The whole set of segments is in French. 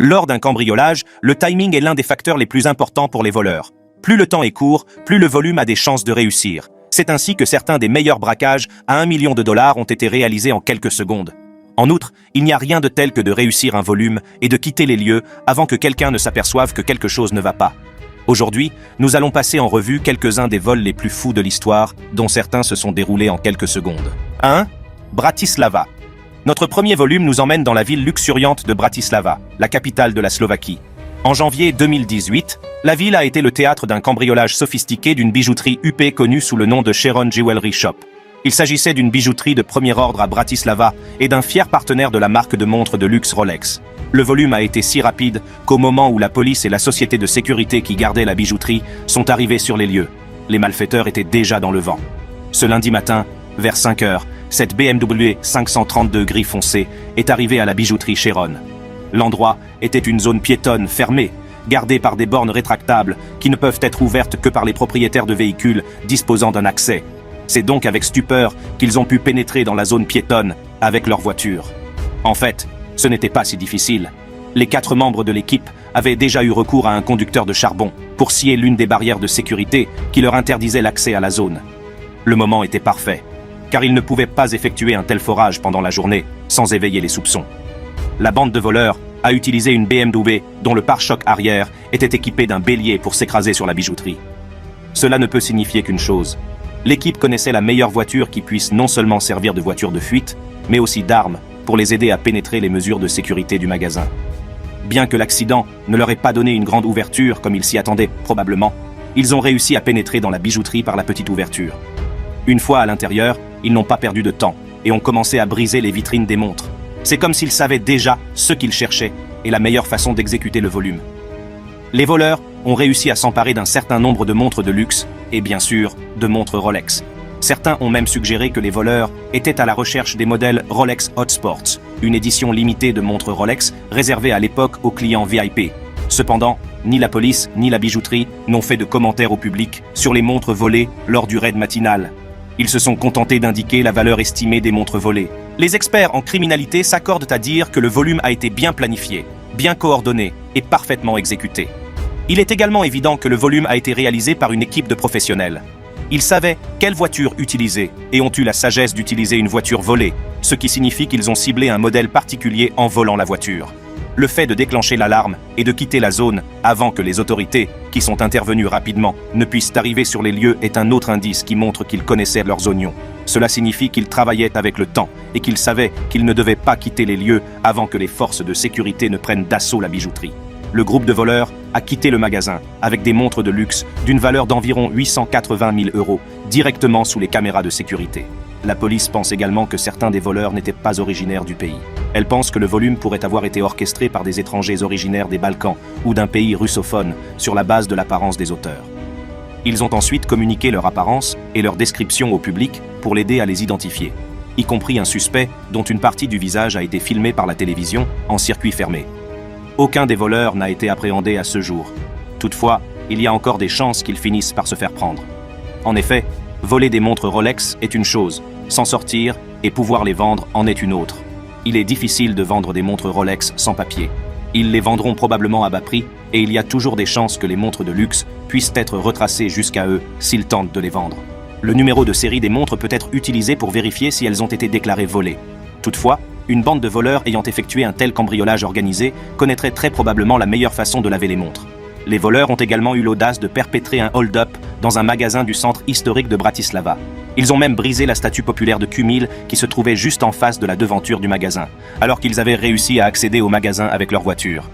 Lors d'un cambriolage, le timing est l'un des facteurs les plus importants pour les voleurs. Plus le temps est court, plus le volume a des chances de réussir. C'est ainsi que certains des meilleurs braquages à 1 million de dollars ont été réalisés en quelques secondes. En outre, il n'y a rien de tel que de réussir un volume et de quitter les lieux avant que quelqu'un ne s'aperçoive que quelque chose ne va pas. Aujourd'hui, nous allons passer en revue quelques-uns des vols les plus fous de l'histoire, dont certains se sont déroulés en quelques secondes. 1. Bratislava. Notre premier volume nous emmène dans la ville luxuriante de Bratislava, la capitale de la Slovaquie. En janvier 2018, la ville a été le théâtre d'un cambriolage sophistiqué d'une bijouterie huppée connue sous le nom de Sharon Jewelry Shop. Il s'agissait d'une bijouterie de premier ordre à Bratislava et d'un fier partenaire de la marque de montres de luxe Rolex. Le volume a été si rapide qu'au moment où la police et la société de sécurité qui gardait la bijouterie sont arrivés sur les lieux, les malfaiteurs étaient déjà dans le vent. Ce lundi matin, vers 5 heures, cette BMW 532 gris foncé est arrivée à la bijouterie Sharon. L'endroit était une zone piétonne fermée, gardée par des bornes rétractables qui ne peuvent être ouvertes que par les propriétaires de véhicules disposant d'un accès. C'est donc avec stupeur qu'ils ont pu pénétrer dans la zone piétonne avec leur voiture. En fait, ce n'était pas si difficile. Les 4 membres de l'équipe avaient déjà eu recours à un conducteur de charbon pour scier l'une des barrières de sécurité qui leur interdisait l'accès à la zone. Le moment était parfait, car ils ne pouvaient pas effectuer un tel forage pendant la journée sans éveiller les soupçons. La bande de voleurs a utilisé une BMW dont le pare-choc arrière était équipé d'un bélier pour s'écraser sur la bijouterie. Cela ne peut signifier qu'une chose. L'équipe connaissait la meilleure voiture qui puisse non seulement servir de voiture de fuite, mais aussi d'arme pour les aider à pénétrer les mesures de sécurité du magasin. Bien que l'accident ne leur ait pas donné une grande ouverture comme ils s'y attendaient probablement, ils ont réussi à pénétrer dans la bijouterie par la petite ouverture. Une fois à l'intérieur, ils n'ont pas perdu de temps et ont commencé à briser les vitrines des montres. C'est comme s'ils savaient déjà ce qu'ils cherchaient et la meilleure façon d'exécuter le volume. Les voleurs ont réussi à s'emparer d'un certain nombre de montres de luxe et bien sûr de montres Rolex. Certains ont même suggéré que les voleurs étaient à la recherche des modèles Rolex Hot Sports, une édition limitée de montres Rolex réservée à l'époque aux clients VIP. Cependant, ni la police ni la bijouterie n'ont fait de commentaires au public sur les montres volées lors du raid matinal. Ils se sont contentés d'indiquer la valeur estimée des montres volées. Les experts en criminalité s'accordent à dire que le volume a été bien planifié, bien coordonné et parfaitement exécuté. Il est également évident que le volume a été réalisé par une équipe de professionnels. Ils savaient quelle voiture utiliser et ont eu la sagesse d'utiliser une voiture volée, ce qui signifie qu'ils ont ciblé un modèle particulier en volant la voiture. Le fait de déclencher l'alarme et de quitter la zone avant que les autorités, qui sont intervenues rapidement, ne puissent arriver sur les lieux est un autre indice qui montre qu'ils connaissaient leurs oignons. Cela signifie qu'ils travaillaient avec le temps et qu'ils savaient qu'ils ne devaient pas quitter les lieux avant que les forces de sécurité ne prennent d'assaut la bijouterie. Le groupe de voleurs a quitté le magasin avec des montres de luxe d'une valeur d'environ 880 000 € directement sous les caméras de sécurité. La police pense également que certains des voleurs n'étaient pas originaires du pays. Elle pense que le volume pourrait avoir été orchestré par des étrangers originaires des Balkans ou d'un pays russophone sur la base de l'apparence des auteurs. Ils ont ensuite communiqué leur apparence et leur description au public pour l'aider à les identifier, y compris un suspect dont une partie du visage a été filmée par la télévision en circuit fermé. Aucun des voleurs n'a été appréhendé à ce jour. Toutefois, il y a encore des chances qu'ils finissent par se faire prendre. En effet, voler des montres Rolex est une chose, s'en sortir et pouvoir les vendre en est une autre. Il est difficile de vendre des montres Rolex sans papier. Ils les vendront probablement à bas prix et il y a toujours des chances que les montres de luxe puissent être retracées jusqu'à eux s'ils tentent de les vendre. Le numéro de série des montres peut être utilisé pour vérifier si elles ont été déclarées volées. Toutefois, une bande de voleurs ayant effectué un tel cambriolage organisé connaîtrait très probablement la meilleure façon de laver les montres. Les voleurs ont également eu l'audace de perpétrer un hold-up dans un magasin du centre historique de Bratislava. Ils ont même brisé la statue populaire de Q1000 qui se trouvait juste en face de la devanture du magasin, alors qu'ils avaient réussi à accéder au magasin avec leur voiture.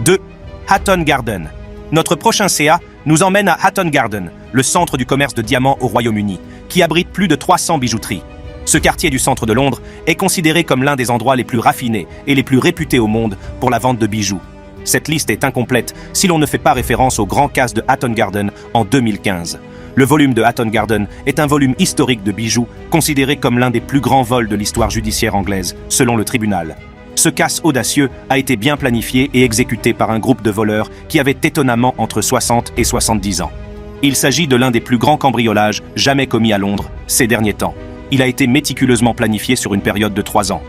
2. Hatton Garden. Notre prochain CA nous emmène à Hatton Garden, le centre du commerce de diamants au Royaume-Uni, qui abrite plus de 300 bijouteries. Ce quartier du centre de Londres est considéré comme l'un des endroits les plus raffinés et les plus réputés au monde pour la vente de bijoux. Cette liste est incomplète si l'on ne fait pas référence au grand casse de Hatton Garden en 2015. Le volume de Hatton Garden est un volume historique de bijoux, considéré comme l'un des plus grands vols de l'histoire judiciaire anglaise, selon le tribunal. Ce casse audacieux a été bien planifié et exécuté par un groupe de voleurs qui avait étonnamment entre 60 et 70 ans. Il s'agit de l'un des plus grands cambriolages jamais commis à Londres ces derniers temps. Il a été méticuleusement planifié sur une période de 3 ans.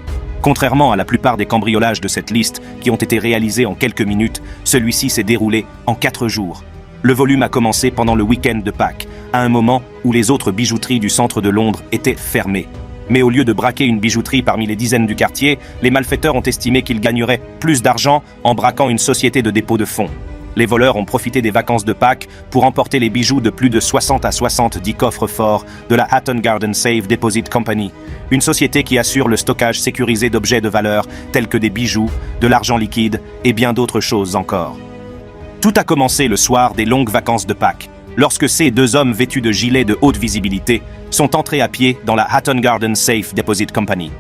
Contrairement à la plupart des cambriolages de cette liste qui ont été réalisés en quelques minutes, celui-ci s'est déroulé en 4 jours. Le volume a commencé pendant le week-end de Pâques, à un moment où les autres bijouteries du centre de Londres étaient fermées. Mais au lieu de braquer une bijouterie parmi les dizaines du quartier, les malfaiteurs ont estimé qu'ils gagneraient plus d'argent en braquant une société de dépôt de fonds. Les voleurs ont profité des vacances de Pâques pour emporter les bijoux de plus de 60 à 70 coffres forts de la Hatton Garden Safe Deposit Company, une société qui assure le stockage sécurisé d'objets de valeur tels que des bijoux, de l'argent liquide et bien d'autres choses encore. Tout a commencé le soir des longues vacances de Pâques, lorsque ces 2 hommes vêtus de gilets de haute visibilité sont entrés à pied dans la Hatton Garden Safe Deposit Company.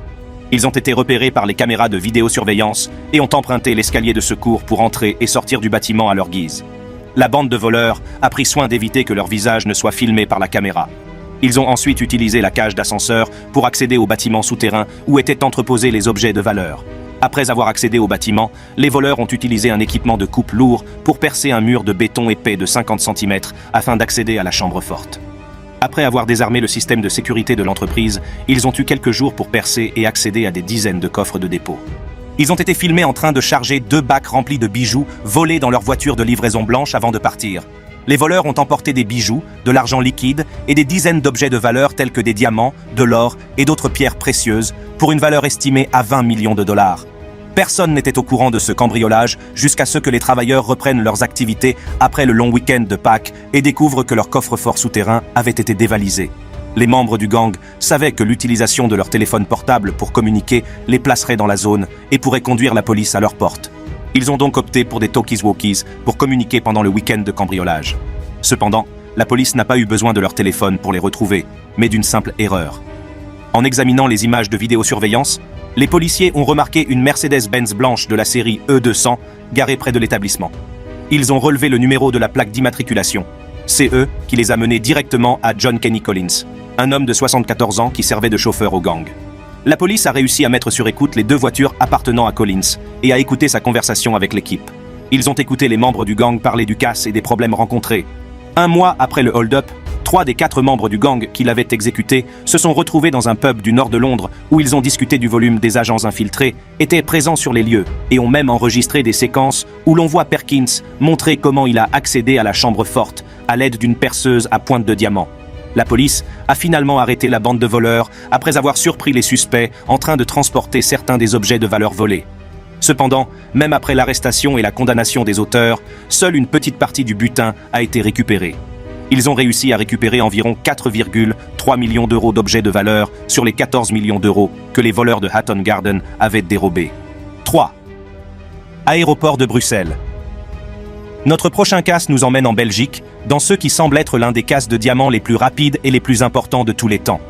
Ils ont été repérés par les caméras de vidéosurveillance et ont emprunté l'escalier de secours pour entrer et sortir du bâtiment à leur guise. La bande de voleurs a pris soin d'éviter que leur visage ne soit filmé par la caméra. Ils ont ensuite utilisé la cage d'ascenseur pour accéder au bâtiment souterrain où étaient entreposés les objets de valeur. Après avoir accédé au bâtiment, les voleurs ont utilisé un équipement de coupe lourd pour percer un mur de béton épais de 50 cm afin d'accéder à la chambre forte. Après avoir désarmé le système de sécurité de l'entreprise, ils ont eu quelques jours pour percer et accéder à des dizaines de coffres de dépôt. Ils ont été filmés en train de charger 2 bacs remplis de bijoux volés dans leur voiture de livraison blanche avant de partir. Les voleurs ont emporté des bijoux, de l'argent liquide et des dizaines d'objets de valeur tels que des diamants, de l'or et d'autres pierres précieuses pour une valeur estimée à 20 millions de dollars. Personne n'était au courant de ce cambriolage jusqu'à ce que les travailleurs reprennent leurs activités après le long week-end de Pâques et découvrent que leur coffre-fort souterrain avait été dévalisé. Les membres du gang savaient que l'utilisation de leur téléphone portable pour communiquer les placerait dans la zone et pourrait conduire la police à leur porte. Ils ont donc opté pour des talkies-walkies pour communiquer pendant le week-end de cambriolage. Cependant, la police n'a pas eu besoin de leur téléphone pour les retrouver, mais d'une simple erreur. En examinant les images de vidéosurveillance, les policiers ont remarqué une Mercedes-Benz blanche de la série E200 garée près de l'établissement. Ils ont relevé le numéro de la plaque d'immatriculation. C'est eux qui les a menés directement à John Kenny Collins, un homme de 74 ans qui servait de chauffeur au gang. La police a réussi à mettre sur écoute les 2 voitures appartenant à Collins et à écouter sa conversation avec l'équipe. Ils ont écouté les membres du gang parler du casse et des problèmes rencontrés. 1 mois après le hold-up, 3 des 4 membres du gang qui l'avaient exécuté se sont retrouvés dans un pub du nord de Londres où ils ont discuté du volume des agents infiltrés, étaient présents sur les lieux et ont même enregistré des séquences où l'on voit Perkins montrer comment il a accédé à la chambre forte à l'aide d'une perceuse à pointe de diamant. La police a finalement arrêté la bande de voleurs après avoir surpris les suspects en train de transporter certains des objets de valeur volés. Cependant, même après l'arrestation et la condamnation des auteurs, seule une petite partie du butin a été récupérée. Ils ont réussi à récupérer environ 4,3 millions d'euros d'objets de valeur sur les 14 millions d'euros que les voleurs de Hatton Garden avaient dérobés. 3. Aéroport de Bruxelles. Notre prochain casse nous emmène en Belgique, dans ce qui semble être l'un des casses de diamants les plus rapides et les plus importants de tous les temps.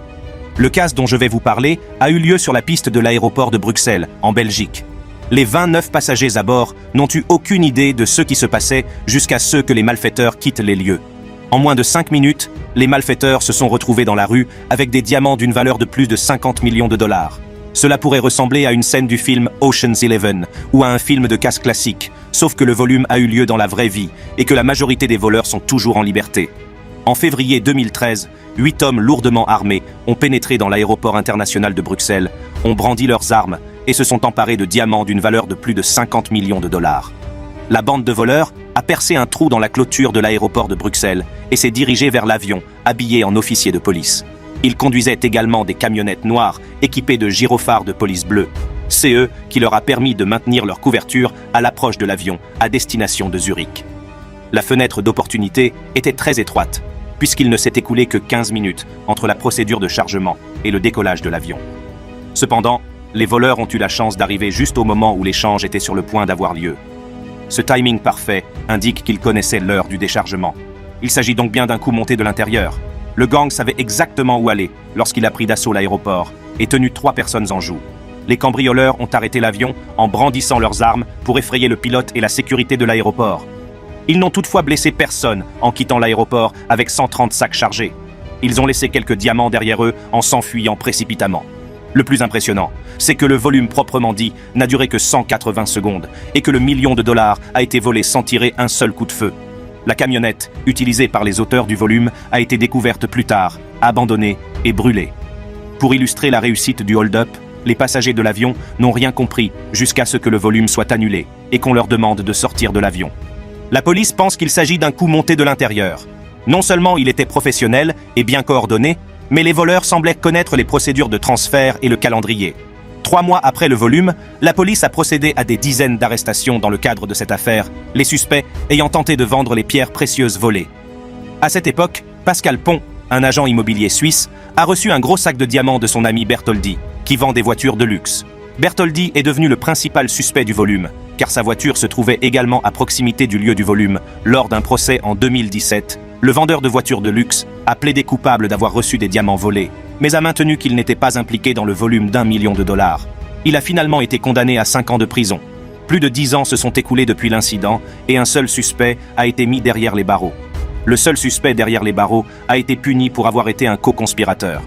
Le casse dont je vais vous parler a eu lieu sur la piste de l'aéroport de Bruxelles, en Belgique. Les 29 passagers à bord n'ont eu aucune idée de ce qui se passait jusqu'à ce que les malfaiteurs quittent les lieux. En moins de 5 minutes, les malfaiteurs se sont retrouvés dans la rue avec des diamants d'une valeur de plus de 50 millions de dollars. Cela pourrait ressembler à une scène du film Ocean's 11 ou à un film de casse classique, sauf que le volume a eu lieu dans la vraie vie et que la majorité des voleurs sont toujours en liberté. En février 2013, 8 hommes lourdement armés ont pénétré dans l'aéroport international de Bruxelles, ont brandi leurs armes et se sont emparés de diamants d'une valeur de plus de 50 millions de dollars. La bande de voleurs a percé un trou dans la clôture de l'aéroport de Bruxelles et s'est dirigée vers l'avion, habillé en officier de police. Ils conduisaient également des camionnettes noires équipées de gyrophares de police bleue. C'est eux qui leur a permis de maintenir leur couverture à l'approche de l'avion à destination de Zurich. La fenêtre d'opportunité était très étroite, puisqu'il ne s'est écoulé que 15 minutes entre la procédure de chargement et le décollage de l'avion. Cependant, les voleurs ont eu la chance d'arriver juste au moment où l'échange était sur le point d'avoir lieu. Ce timing parfait indique qu'ils connaissaient l'heure du déchargement. Il s'agit donc bien d'un coup monté de l'intérieur. Le gang savait exactement où aller lorsqu'il a pris d'assaut l'aéroport et tenu 3 personnes en joue. Les cambrioleurs ont arrêté l'avion en brandissant leurs armes pour effrayer le pilote et la sécurité de l'aéroport. Ils n'ont toutefois blessé personne en quittant l'aéroport avec 130 sacs chargés. Ils ont laissé quelques diamants derrière eux en s'enfuyant précipitamment. Le plus impressionnant, c'est que le volume proprement dit n'a duré que 180 secondes et que le million de dollars a été volé sans tirer un seul coup de feu. La camionnette, utilisée par les auteurs du volume, a été découverte plus tard, abandonnée et brûlée. Pour illustrer la réussite du hold-up, Les passagers de l'avion n'ont rien compris jusqu'à ce que le volume soit annulé et qu'on leur demande de sortir de l'avion. La police pense qu'il s'agit d'un coup monté de l'intérieur. Non seulement il était professionnel et bien coordonné, mais les voleurs semblaient connaître les procédures de transfert et le calendrier. 3 mois après le volume, la police a procédé à des dizaines d'arrestations dans le cadre de cette affaire, les suspects ayant tenté de vendre les pierres précieuses volées. À cette époque, Pascal Pont, un agent immobilier suisse, a reçu un gros sac de diamants de son ami Bertoldi, qui vend des voitures de luxe. Bertoldi est devenu le principal suspect du volume, car sa voiture se trouvait également à proximité du lieu du volume. Lors d'un procès en 2017, le vendeur de voitures de luxe a plaidé coupable d'avoir reçu des diamants volés, mais a maintenu qu'il n'était pas impliqué dans le volume d'$1 million. Il a finalement été condamné à 5 ans de prison. Plus de 10 ans se sont écoulés depuis l'incident et un seul suspect a été mis derrière les barreaux. Le seul suspect derrière les barreaux a été puni pour avoir été un co-conspirateur.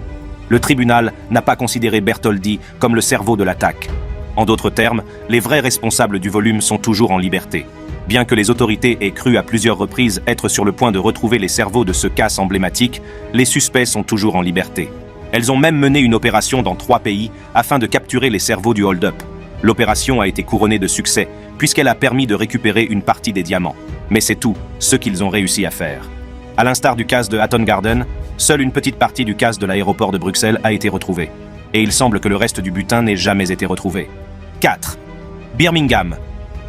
Le tribunal n'a pas considéré Bertoldi comme le cerveau de l'attaque. En d'autres termes, les vrais responsables du volume sont toujours en liberté. Bien que les autorités aient cru à plusieurs reprises être sur le point de retrouver les cerveaux de ce casse emblématique, les suspects sont toujours en liberté. Elles ont même mené une opération dans 3 pays afin de capturer les cerveaux du hold-up. L'opération a été couronnée de succès, puisqu'elle a permis de récupérer une partie des diamants. Mais c'est tout ce qu'ils ont réussi à faire. À l'instar du casse de Hatton Garden, seule une petite partie du casse de l'aéroport de Bruxelles a été retrouvée. Et il semble que le reste du butin n'ait jamais été retrouvé. 4. Birmingham.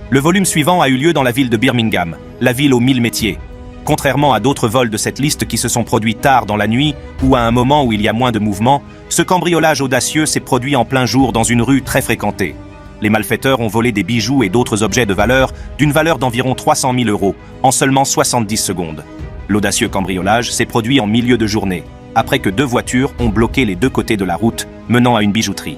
Le volume suivant a eu lieu dans la ville de Birmingham, la ville aux 1000 métiers. Contrairement à d'autres vols de cette liste qui se sont produits tard dans la nuit ou à un moment où il y a moins de mouvement, ce cambriolage audacieux s'est produit en plein jour dans une rue très fréquentée. Les malfaiteurs ont volé des bijoux et d'autres objets de valeur d'une valeur d'environ 300 000 € en seulement 70 secondes. L'audacieux cambriolage s'est produit en milieu de journée, après que 2 voitures ont bloqué les 2 côtés de la route menant à une bijouterie.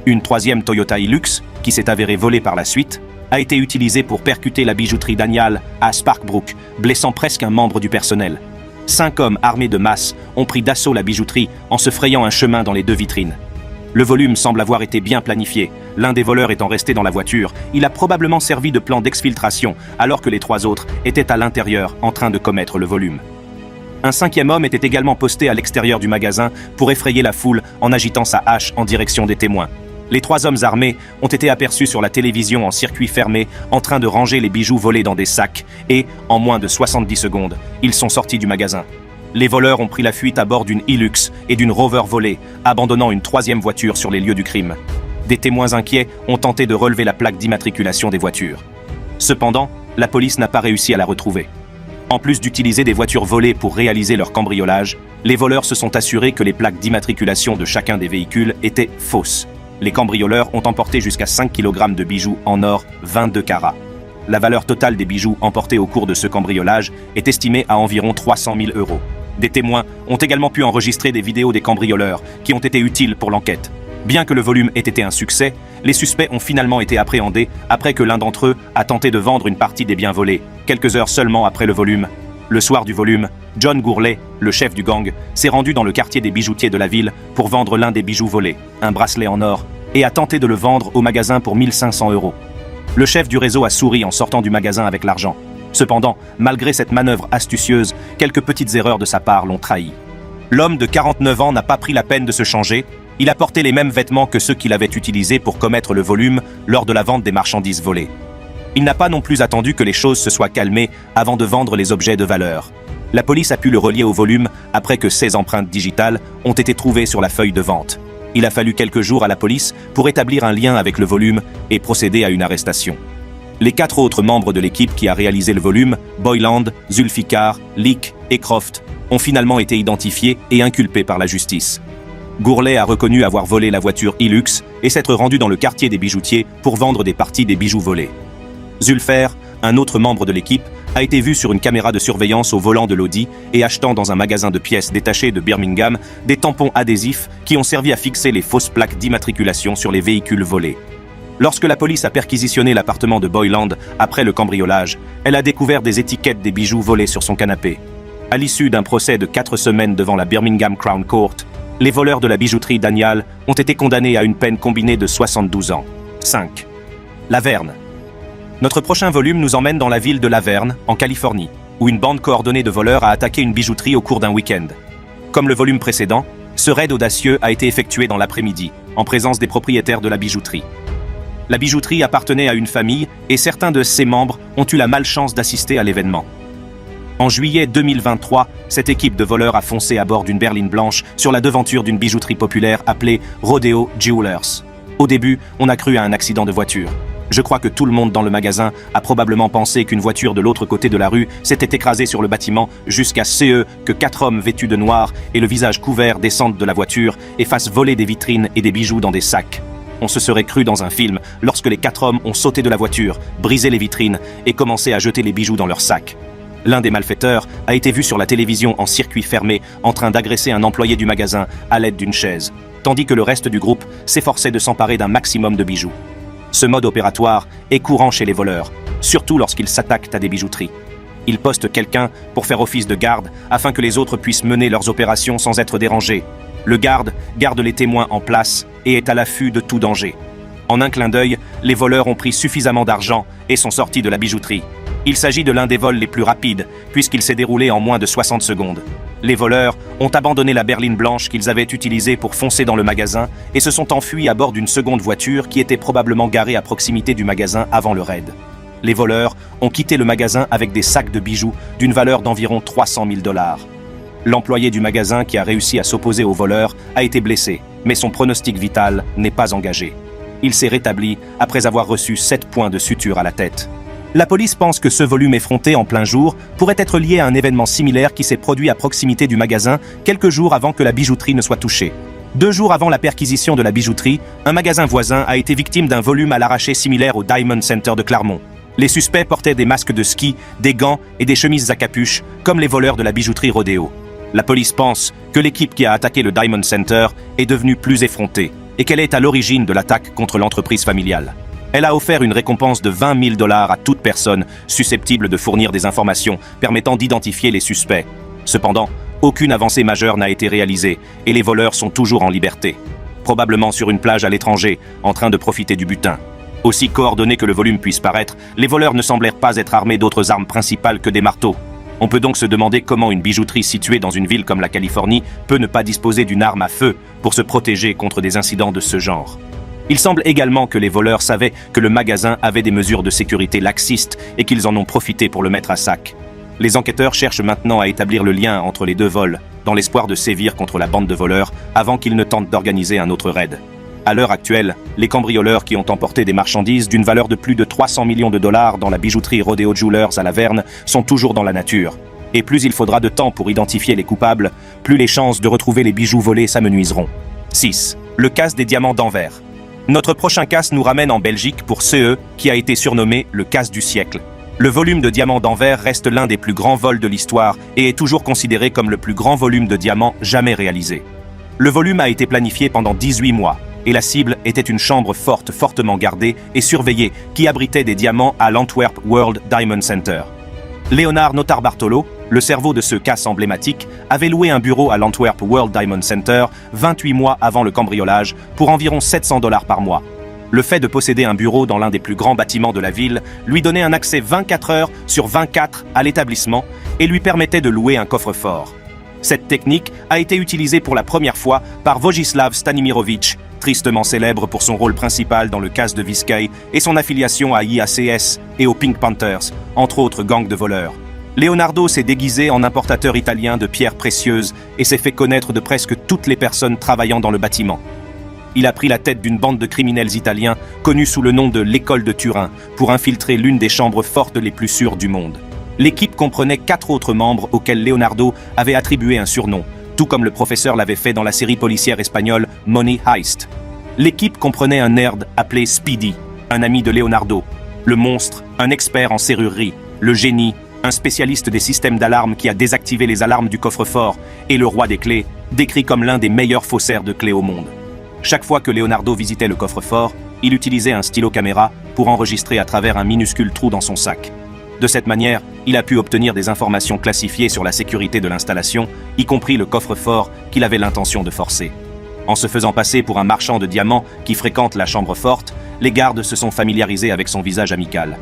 Une 3e Toyota Hilux, qui s'est avérée volée par la suite, a été utilisée pour percuter la bijouterie Danial à Sparkbrook, blessant presque un membre du personnel. 5 hommes armés de masse ont pris d'assaut la bijouterie en se frayant un chemin dans les 2 vitrines. Le volume semble avoir été bien planifié. L'un des voleurs étant resté dans la voiture, il a probablement servi de plan d'exfiltration, alors que les 3 autres étaient à l'intérieur en train de commettre le volume. Un 5e homme était également posté à l'extérieur du magasin pour effrayer la foule en agitant sa hache en direction des témoins. Les 3 hommes armés ont été aperçus sur la télévision en circuit fermé, en train de ranger les bijoux volés dans des sacs, et, en moins de 70 secondes, ils sont sortis du magasin. Les voleurs ont pris la fuite à bord d'une Hilux et d'une Rover volée, abandonnant une 3e voiture sur les lieux du crime. Des témoins inquiets ont tenté de relever la plaque d'immatriculation des voitures. Cependant, la police n'a pas réussi à la retrouver. En plus d'utiliser des voitures volées pour réaliser leur cambriolage, les voleurs se sont assurés que les plaques d'immatriculation de chacun des véhicules étaient fausses. Les cambrioleurs ont emporté jusqu'à 5 kg de bijoux en or 22 carats. La valeur totale des bijoux emportés au cours de ce cambriolage est estimée à environ 300 000 €. Des témoins ont également pu enregistrer des vidéos des cambrioleurs qui ont été utiles pour l'enquête. Bien que le volume ait été un succès, les suspects ont finalement été appréhendés après que l'un d'entre eux a tenté de vendre une partie des biens volés, quelques heures seulement après le volume. Le soir du volume, John Gourlay, le chef du gang, s'est rendu dans le quartier des bijoutiers de la ville pour vendre l'un des bijoux volés, un bracelet en or, et a tenté de le vendre au magasin pour 1 500 €. Le chef du réseau a souri en sortant du magasin avec l'argent. Cependant, malgré cette manœuvre astucieuse, quelques petites erreurs de sa part l'ont trahi. L'homme de 49 ans n'a pas pris la peine de se changer. Il a porté les mêmes vêtements que ceux qu'il avait utilisés pour commettre le volume lors de la vente des marchandises volées. Il n'a pas non plus attendu que les choses se soient calmées avant de vendre les objets de valeur. La police a pu le relier au volume après que 16 empreintes digitales ont été trouvées sur la feuille de vente. Il a fallu quelques jours à la police pour établir un lien avec le volume et procéder à une arrestation. Les 4 autres membres de l'équipe qui a réalisé le volume, Boyland, Zulfikar, Leak et Croft, ont finalement été identifiés et inculpés par la justice. Gourlay a reconnu avoir volé la voiture Hilux et s'être rendu dans le quartier des bijoutiers pour vendre des parties des bijoux volés. Zulfer, un autre membre de l'équipe, a été vu sur une caméra de surveillance au volant de l'Audi et achetant dans un magasin de pièces détachées de Birmingham des tampons adhésifs qui ont servi à fixer les fausses plaques d'immatriculation sur les véhicules volés. Lorsque la police a perquisitionné l'appartement de Boyland après le cambriolage, elle a découvert des étiquettes des bijoux volés sur son canapé. À l'issue d'un procès de 4 semaines devant la Birmingham Crown Court, les voleurs de la bijouterie Danial ont été condamnés à une peine combinée de 72 ans. 5. Laverne. Notre prochain volume nous emmène dans la ville de Laverne, en Californie, où une bande coordonnée de voleurs a attaqué une bijouterie au cours d'un week-end. Comme le volume précédent, ce raid audacieux a été effectué dans l'après-midi, en présence des propriétaires de la bijouterie. La bijouterie appartenait à une famille et certains de ses membres ont eu la malchance d'assister à l'événement. En juillet 2023, cette équipe de voleurs a foncé à bord d'une berline blanche sur la devanture d'une bijouterie populaire appelée Rodeo Jewelers. Au début, on a cru à un accident de voiture. Je crois que tout le monde dans le magasin a probablement pensé qu'une voiture de l'autre côté de la rue s'était écrasée sur le bâtiment jusqu'à ce que 4 hommes vêtus de noir et le visage couvert descendent de la voiture et fassent voler des vitrines et des bijoux dans des sacs. On se serait cru dans un film lorsque les 4 hommes ont sauté de la voiture, brisé les vitrines et commencé à jeter les bijoux dans leurs sacs. L'un des malfaiteurs a été vu sur la télévision en circuit fermé en train d'agresser un employé du magasin à l'aide d'une chaise, tandis que le reste du groupe s'efforçait de s'emparer d'un maximum de bijoux. Ce mode opératoire est courant chez les voleurs, surtout lorsqu'ils s'attaquent à des bijouteries. Ils postent quelqu'un pour faire office de garde afin que les autres puissent mener leurs opérations sans être dérangés. Le garde garde les témoins en place et est à l'affût de tout danger. En un clin d'œil, les voleurs ont pris suffisamment d'argent et sont sortis de la bijouterie. Il s'agit de l'un des vols les plus rapides, puisqu'il s'est déroulé en moins de 60 secondes. Les voleurs ont abandonné la berline blanche qu'ils avaient utilisée pour foncer dans le magasin et se sont enfuis à bord d'une seconde voiture qui était probablement garée à proximité du magasin avant le raid. Les voleurs ont quitté le magasin avec des sacs de bijoux d'une valeur d'environ 300 000 $. L'employé du magasin qui a réussi à s'opposer aux voleurs a été blessé, mais son pronostic vital n'est pas engagé. Il s'est rétabli après avoir reçu 7 points de suture à la tête. La police pense que ce volume effronté en plein jour pourrait être lié à un événement similaire qui s'est produit à proximité du magasin quelques jours avant que la bijouterie ne soit touchée. 2 jours avant la perquisition de la bijouterie, un magasin voisin a été victime d'un volume à l'arraché similaire au Diamond Center de Clermont. Les suspects portaient des masques de ski, des gants et des chemises à capuche, comme les voleurs de la bijouterie Rodeo. La police pense que l'équipe qui a attaqué le Diamond Center est devenue plus effrontée et qu'elle est à l'origine de l'attaque contre l'entreprise familiale. Elle a offert une récompense de 20 000 $ à toute personne susceptible de fournir des informations permettant d'identifier les suspects. Cependant, aucune avancée majeure n'a été réalisée et les voleurs sont toujours en liberté, probablement sur une plage à l'étranger, en train de profiter du butin. Aussi coordonné que le volume puisse paraître, les voleurs ne semblèrent pas être armés d'autres armes principales que des marteaux. On peut donc se demander comment une bijouterie située dans une ville comme la Californie peut ne pas disposer d'une arme à feu pour se protéger contre des incidents de ce genre. Il semble également que les voleurs savaient que le magasin avait des mesures de sécurité laxistes et qu'ils en ont profité pour le mettre à sac. Les enquêteurs cherchent maintenant à établir le lien entre les 2 vols, dans l'espoir de sévir contre la bande de voleurs avant qu'ils ne tentent d'organiser un autre raid. À l'heure actuelle, les cambrioleurs qui ont emporté des marchandises d'une valeur de plus de 300 millions de $ dans la bijouterie Rodeo Jewelers à La Verne sont toujours dans la nature. Et plus il faudra de temps pour identifier les coupables, plus les chances de retrouver les bijoux volés s'amenuiseront. 6. Le casse des diamants d'Anvers. Notre prochain casse nous ramène en Belgique pour CE, qui a été surnommé le casse du siècle. Le volume de diamants d'Anvers reste l'un des plus grands vols de l'histoire et est toujours considéré comme le plus grand volume de diamants jamais réalisé. Le volume a été planifié pendant 18 mois et la cible était une chambre forte fortement gardée et surveillée qui abritait des diamants à l'Antwerp World Diamond Center. Leonard Notarbartolo, le cerveau de ce casse emblématique, avait loué un bureau à l'Antwerp World Diamond Center 28 mois avant le cambriolage pour environ 700 $ par mois. Le fait de posséder un bureau dans l'un des plus grands bâtiments de la ville lui donnait un accès 24 heures sur 24 à l'établissement et lui permettait de louer un coffre-fort. Cette technique a été utilisée pour la première fois par Vojislav Stanimirovic, tristement célèbre pour son rôle principal dans le casse de Vizcay et son affiliation à IACS et aux Pink Panthers, entre autres gangs de voleurs. Leonardo s'est déguisé en importateur italien de pierres précieuses et s'est fait connaître de presque toutes les personnes travaillant dans le bâtiment. Il a pris la tête d'une bande de criminels italiens connue sous le nom de l'École de Turin pour infiltrer l'une des chambres fortes les plus sûres du monde. L'équipe comprenait 4 autres membres auxquels Leonardo avait attribué un surnom, tout comme le professeur l'avait fait dans la série policière espagnole Money Heist. L'équipe comprenait un nerd appelé Speedy, un ami de Leonardo, le monstre, un expert en serrurerie, le génie, un spécialiste des systèmes d'alarme qui a désactivé les alarmes du coffre-fort, et le roi des clés, décrit comme l'un des meilleurs faussaires de clés au monde. Chaque fois que Leonardo visitait le coffre-fort, il utilisait un stylo caméra pour enregistrer à travers un minuscule trou dans son sac. De cette manière, il a pu obtenir des informations classifiées sur la sécurité de l'installation, y compris le coffre-fort qu'il avait l'intention de forcer. En se faisant passer pour un marchand de diamants qui fréquente la chambre forte, les gardes se sont familiarisés avec son visage amical.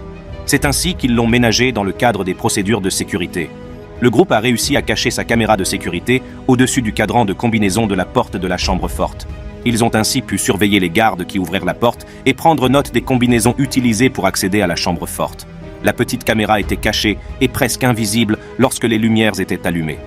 C'est ainsi qu'ils l'ont ménagé dans le cadre des procédures de sécurité. Le groupe a réussi à cacher sa caméra de sécurité au-dessus du cadran de combinaison de la porte de la chambre forte. Ils ont ainsi pu surveiller les gardes qui ouvrirent la porte et prendre note des combinaisons utilisées pour accéder à la chambre forte. La petite caméra était cachée et presque invisible lorsque les lumières étaient allumées.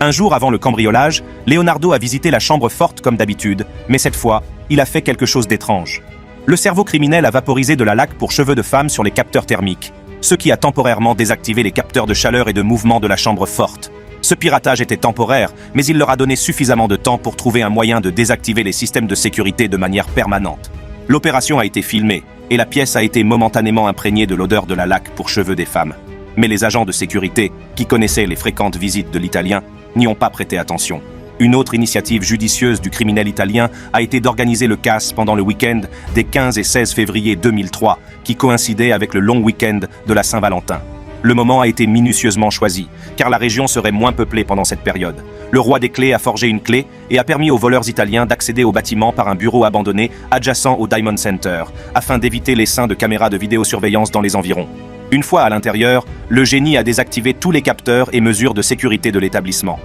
Un jour avant le cambriolage, Leonardo a visité la chambre forte comme d'habitude, mais cette fois, il a fait quelque chose d'étrange. Le cerveau criminel a vaporisé de la laque pour cheveux de femme sur les capteurs thermiques, ce qui a temporairement désactivé les capteurs de chaleur et de mouvement de la chambre forte. Ce piratage était temporaire, mais il leur a donné suffisamment de temps pour trouver un moyen de désactiver les systèmes de sécurité de manière permanente. L'opération a été filmée, et la pièce a été momentanément imprégnée de l'odeur de la laque pour cheveux des femmes. Mais les agents de sécurité, qui connaissaient les fréquentes visites de l'Italien, n'y ont pas prêté attention. Une autre initiative judicieuse du criminel italien a été d'organiser le casse pendant le week-end des 15 et 16 février 2003, qui coïncidait avec le long week-end de la Saint-Valentin. Le moment a été minutieusement choisi, car la région serait moins peuplée pendant cette période. Le roi des clés a forgé une clé et a permis aux voleurs italiens d'accéder au bâtiment par un bureau abandonné adjacent au Diamond Center, afin d'éviter l'essaim de caméras de vidéosurveillance dans les environs. Une fois à l'intérieur, le génie a désactivé tous les capteurs et mesures de sécurité de l'établissement.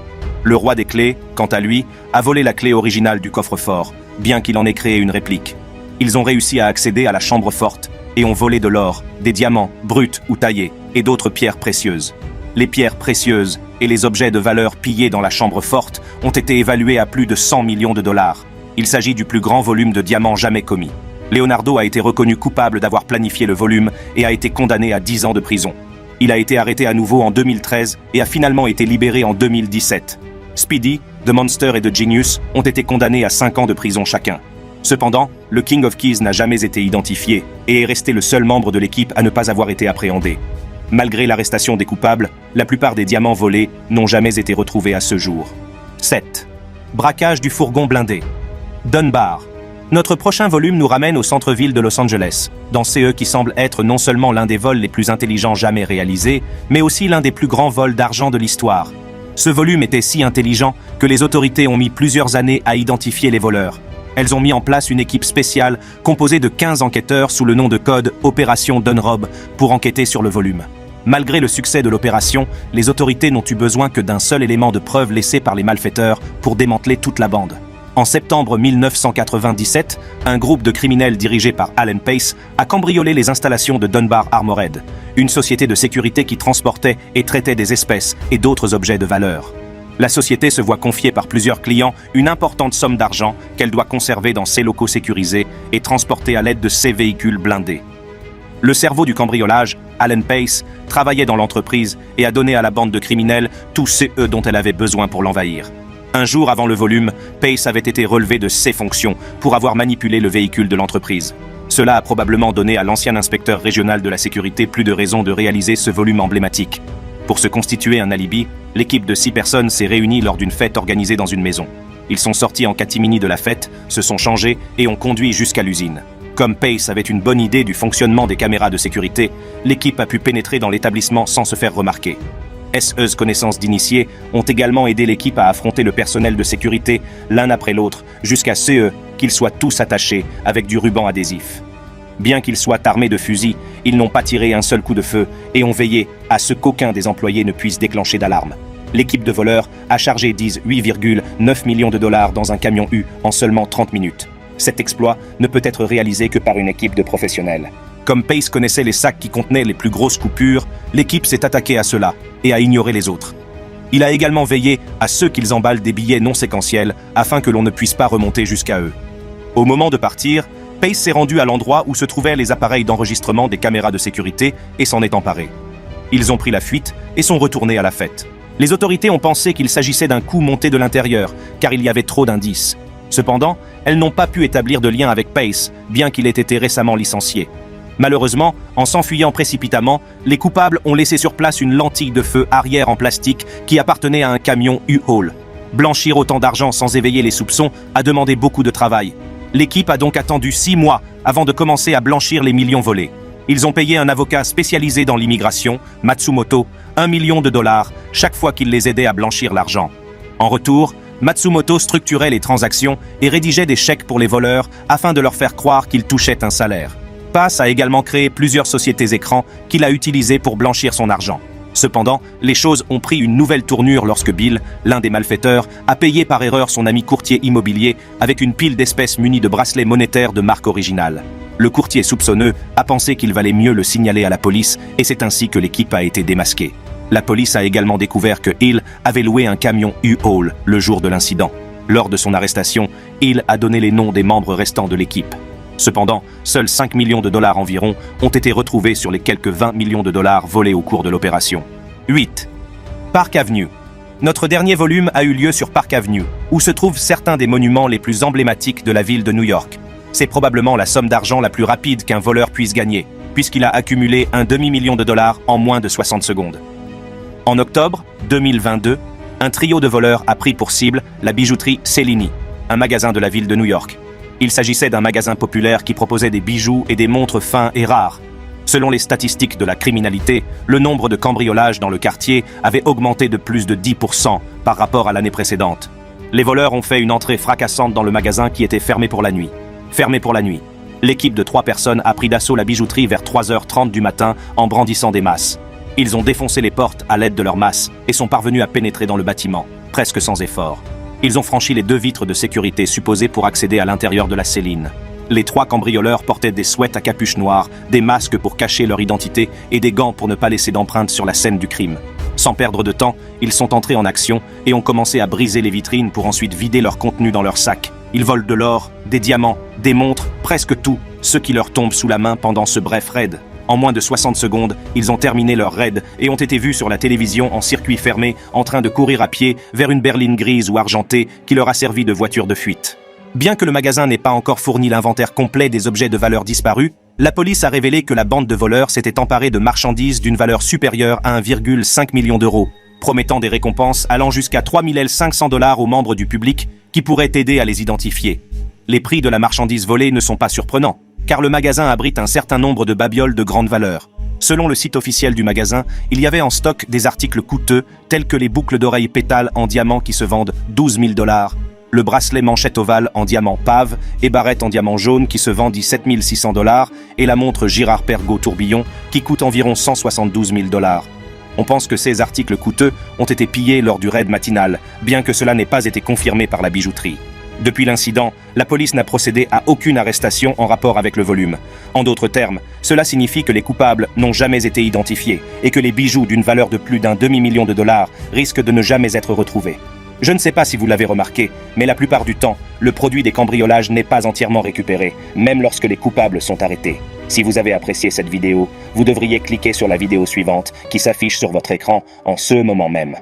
Le roi des clés, quant à lui, a volé la clé originale du coffre-fort, bien qu'il en ait créé une réplique. Ils ont réussi à accéder à la chambre forte et ont volé de l'or, des diamants, bruts ou taillés, et d'autres pierres précieuses. Les pierres précieuses et les objets de valeur pillés dans la chambre forte ont été évalués à plus de 100 millions de dollars. Il s'agit du plus grand volume de diamants jamais commis. Leonardo a été reconnu coupable d'avoir planifié le volume et a été condamné à 10 ans de prison. Il a été arrêté à nouveau en 2013 et a finalement été libéré en 2017. Speedy, The Monster et The Genius ont été condamnés à 5 ans de prison chacun. Cependant, le King of Keys n'a jamais été identifié et est resté le seul membre de l'équipe à ne pas avoir été appréhendé. Malgré l'arrestation des coupables, la plupart des diamants volés n'ont jamais été retrouvés à ce jour. 7. Braquage du fourgon blindé. Dunbar. Notre prochain volume nous ramène au centre-ville de Los Angeles, dans CE qui semble être non seulement l'un des vols les plus intelligents jamais réalisés, mais aussi l'un des plus grands vols d'argent de l'histoire. Ce volume était si intelligent que les autorités ont mis plusieurs années à identifier les voleurs. Elles ont mis en place une équipe spéciale composée de 15 enquêteurs sous le nom de code Opération Dunrob pour enquêter sur le volume. Malgré le succès de l'opération, les autorités n'ont eu besoin que d'un seul élément de preuve laissé par les malfaiteurs pour démanteler toute la bande. En septembre 1997, un groupe de criminels dirigé par Alan Pace a cambriolé les installations de Dunbar Armored, une société de sécurité qui transportait et traitait des espèces et d'autres objets de valeur. La société se voit confier par plusieurs clients une importante somme d'argent qu'elle doit conserver dans ses locaux sécurisés et transporter à l'aide de ses véhicules blindés. Le cerveau du cambriolage, Alan Pace, travaillait dans l'entreprise et a donné à la bande de criminels tous ces dont elle avait besoin pour l'envahir. Un jour avant le volume, Pace avait été relevé de ses fonctions pour avoir manipulé le véhicule de l'entreprise. Cela a probablement donné à l'ancien inspecteur régional de la sécurité plus de raisons de réaliser ce volume emblématique. Pour se constituer un alibi, l'équipe de 6 personnes s'est réunie lors d'une fête organisée dans une maison. Ils sont sortis en catimini de la fête, se sont changés et ont conduit jusqu'à l'usine. Comme Pace avait une bonne idée du fonctionnement des caméras de sécurité, l'équipe a pu pénétrer dans l'établissement sans se faire remarquer. SE's connaissances d'initiés ont également aidé l'équipe à affronter le personnel de sécurité l'un après l'autre, jusqu'à ce qu'ils soient tous attachés avec du ruban adhésif. Bien qu'ils soient armés de fusils, ils n'ont pas tiré un seul coup de feu et ont veillé à ce qu'aucun des employés ne puisse déclencher d'alarme. L'équipe de voleurs a chargé 8,9 millions de dollars dans un camion U en seulement 30 minutes. Cet exploit ne peut être réalisé que par une équipe de professionnels. Comme Pace connaissait les sacs qui contenaient les plus grosses coupures, l'équipe s'est attaquée à cela et a ignoré les autres. Il a également veillé à ceux qu'ils emballent des billets non séquentiels afin que l'on ne puisse pas remonter jusqu'à eux. Au moment de partir, Pace s'est rendu à l'endroit où se trouvaient les appareils d'enregistrement des caméras de sécurité et s'en est emparé. Ils ont pris la fuite et sont retournés à la fête. Les autorités ont pensé qu'il s'agissait d'un coup monté de l'intérieur, car il y avait trop d'indices. Cependant, elles n'ont pas pu établir de lien avec Pace, bien qu'il ait été récemment licencié. Malheureusement, en s'enfuyant précipitamment, les coupables ont laissé sur place une lentille de feu arrière en plastique qui appartenait à un camion U-Haul. Blanchir autant d'argent sans éveiller les soupçons a demandé beaucoup de travail. L'équipe a donc attendu 6 mois avant de commencer à blanchir les millions volés. Ils ont payé un avocat spécialisé dans l'immigration, Matsumoto, 1 million de dollars chaque fois qu'il les aidait à blanchir l'argent. En retour, Matsumoto structurait les transactions et rédigeait des chèques pour les voleurs afin de leur faire croire qu'ils touchaient un salaire. Pace a également créé plusieurs sociétés écrans qu'il a utilisées pour blanchir son argent. Cependant, les choses ont pris une nouvelle tournure lorsque Bill, l'un des malfaiteurs, a payé par erreur son ami courtier immobilier avec une pile d'espèces munies de bracelets monétaires de marque originale. Le courtier soupçonneux a pensé qu'il valait mieux le signaler à la police et c'est ainsi que l'équipe a été démasquée. La police a également découvert que Hill avait loué un camion U-Haul le jour de l'incident. Lors de son arrestation, Hill a donné les noms des membres restants de l'équipe. Cependant, seuls 5 millions de dollars environ ont été retrouvés sur les quelques 20 millions de dollars volés au cours de l'opération. 8. Park Avenue. Notre dernier volume a eu lieu sur Park Avenue, où se trouvent certains des monuments les plus emblématiques de la ville de New York. C'est probablement la somme d'argent la plus rapide qu'un voleur puisse gagner, puisqu'il a accumulé un demi-million de dollars en moins de 60 secondes. En octobre 2022, un trio de voleurs a pris pour cible la bijouterie Cellini, un magasin de la ville de New York. Il s'agissait d'un magasin populaire qui proposait des bijoux et des montres fins et rares. Selon les statistiques de la criminalité, le nombre de cambriolages dans le quartier avait augmenté de plus de 10% par rapport à l'année précédente. Les voleurs ont fait une entrée fracassante dans le magasin qui était fermé pour la nuit. L'équipe de 3 personnes a pris d'assaut la bijouterie vers 3h30 du matin en brandissant des masses. Ils ont défoncé les portes à l'aide de leurs masses et sont parvenus à pénétrer dans le bâtiment, presque sans effort. Ils ont franchi les 2 vitres de sécurité supposées pour accéder à l'intérieur de la Céline. Les 3 cambrioleurs portaient des sweats à capuche noire, des masques pour cacher leur identité et des gants pour ne pas laisser d'empreintes sur la scène du crime. Sans perdre de temps, ils sont entrés en action et ont commencé à briser les vitrines pour ensuite vider leur contenu dans leurs sacs. Ils volent de l'or, des diamants, des montres, presque tout, ce qui leur tombe sous la main pendant ce bref raid. En moins de 60 secondes, ils ont terminé leur raid et ont été vus sur la télévision en circuit fermé, en train de courir à pied vers une berline grise ou argentée qui leur a servi de voiture de fuite. Bien que le magasin n'ait pas encore fourni l'inventaire complet des objets de valeur disparus, la police a révélé que la bande de voleurs s'était emparée de marchandises d'une valeur supérieure à 1,5 million d'euros, promettant des récompenses allant jusqu'à 3 500 $ aux membres du public qui pourraient aider à les identifier. Les prix de la marchandise volée ne sont pas surprenants, car le magasin abrite un certain nombre de babioles de grande valeur. Selon le site officiel du magasin, il y avait en stock des articles coûteux tels que les boucles d'oreilles pétales en diamant qui se vendent 12 000 $, le bracelet manchette ovale en diamant pave et barrette en diamant jaune qui se vend 17 600 $, et la montre Girard Perregaux tourbillon qui coûte environ 172 000 $. On pense que ces articles coûteux ont été pillés lors du raid matinal, bien que cela n'ait pas été confirmé par la bijouterie. Depuis l'incident, la police n'a procédé à aucune arrestation en rapport avec le volume. En d'autres termes, cela signifie que les coupables n'ont jamais été identifiés et que les bijoux d'une valeur de plus d'un demi-million de dollars risquent de ne jamais être retrouvés. Je ne sais pas si vous l'avez remarqué, mais la plupart du temps, le produit des cambriolages n'est pas entièrement récupéré, même lorsque les coupables sont arrêtés. Si vous avez apprécié cette vidéo, vous devriez cliquer sur la vidéo suivante qui s'affiche sur votre écran en ce moment même.